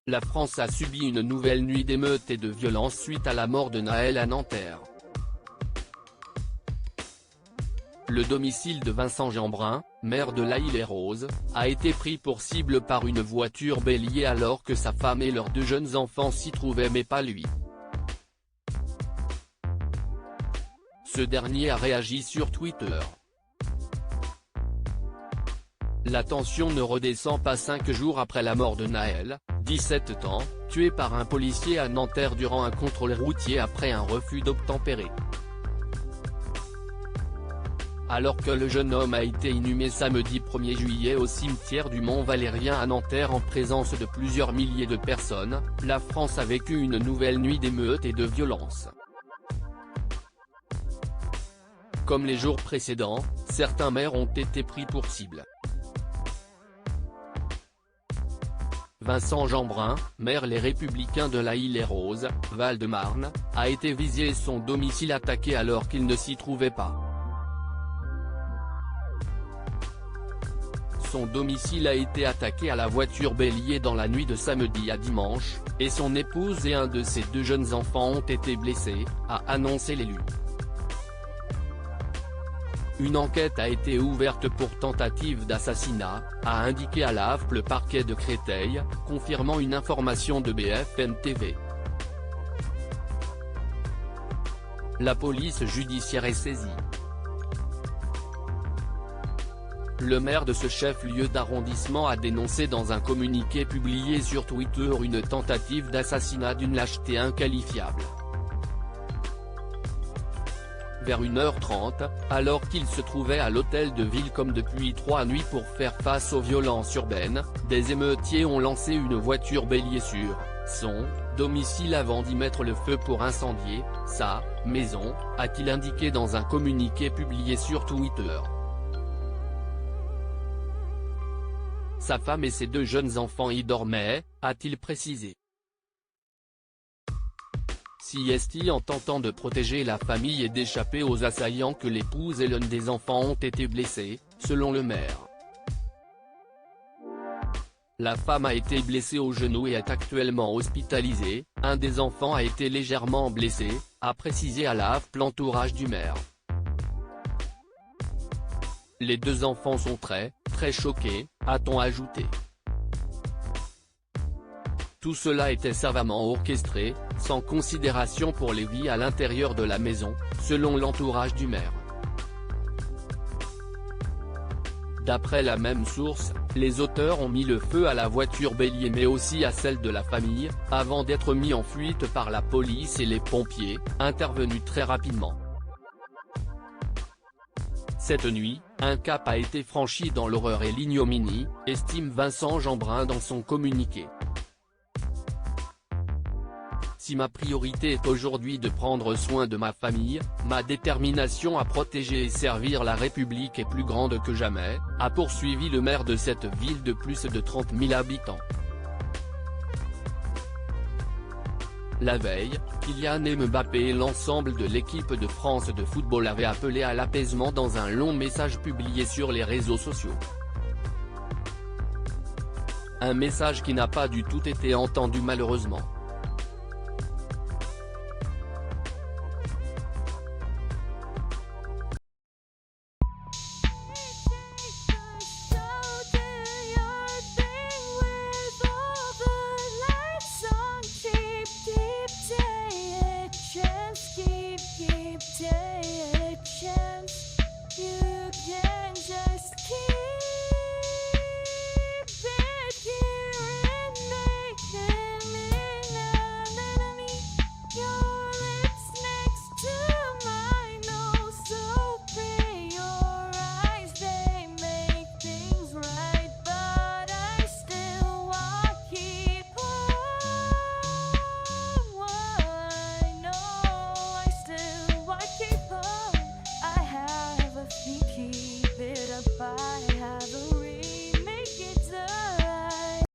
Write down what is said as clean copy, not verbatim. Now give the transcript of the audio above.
La France a subi une nouvelle nuit d'émeutes et de violence suite à la mort de Nahel à Nanterre. Le domicile de Vincent Jeanbrun, maire de L'Haÿ-les-Roses, a été pris pour cible par une voiture bélier alors que sa femme et leurs 2 jeunes enfants s'y trouvaient mais pas lui. Ce dernier a réagi sur Twitter. La tension ne redescend pas 5 jours après la mort de Nahel, 17 ans, tué par un policier à Nanterre durant un contrôle routier après un refus d'obtempérer. Alors que le jeune homme a été inhumé samedi 1er juillet au cimetière du Mont-Valérien à Nanterre en présence de plusieurs milliers de personnes, la France a vécu une nouvelle nuit d'émeutes et de violence. Comme les jours précédents, certains maires ont été pris pour cible. Vincent Jeanbrun, maire Les Républicains de L'Haÿ-les-Roses, Val-de-Marne, a été visé et son domicile attaqué alors qu'il ne s'y trouvait pas. Son domicile a été attaqué à la voiture bélier dans la nuit de samedi à dimanche, et son épouse et un de ses 2 jeunes enfants ont été blessés, a annoncé l'élu. Une enquête a été ouverte pour tentative d'assassinat, a indiqué à l'AFP le parquet de Créteil, confirmant une information de BFM TV. La police judiciaire est saisie. Le maire de ce chef-lieu d'arrondissement a dénoncé dans un communiqué publié sur Twitter une tentative d'assassinat d'une lâcheté inqualifiable. Vers 1h30, alors qu'il se trouvait à l'hôtel de ville comme depuis 3 nuits pour faire face aux violences urbaines, des émeutiers ont lancé une voiture bélier sur son domicile avant d'y mettre le feu pour incendier sa maison, a-t-il indiqué dans un communiqué publié sur Twitter. Sa femme et ses 2 jeunes enfants y dormaient, a-t-il précisé. Si en tentant de protéger la famille et d'échapper aux assaillants que l'épouse et l'un des enfants ont été blessés, selon le maire. La femme a été blessée au genou et est actuellement hospitalisée, un des enfants a été légèrement blessé, a précisé à l'AFP l'entourage du maire. Les 2 enfants sont très choqués, a-t-on ajouté. Tout cela était savamment orchestré, sans considération pour les vies à l'intérieur de la maison, selon l'entourage du maire. D'après la même source, les auteurs ont mis le feu à la voiture bélier mais aussi à celle de la famille, avant d'être mis en fuite par la police et les pompiers, intervenus très rapidement. Cette nuit, un cap a été franchi dans l'horreur et l'ignominie, estime Vincent Jeanbrun dans son communiqué. Si ma priorité est aujourd'hui de prendre soin de ma famille, ma détermination à protéger et servir la République est plus grande que jamais, a poursuivi le maire de cette ville de plus de 30 000 habitants. La veille, Kylian Mbappé et l'ensemble de l'équipe de France de football avaient appelé à l'apaisement dans un long message publié sur les réseaux sociaux. Un message qui n'a pas du tout été entendu malheureusement.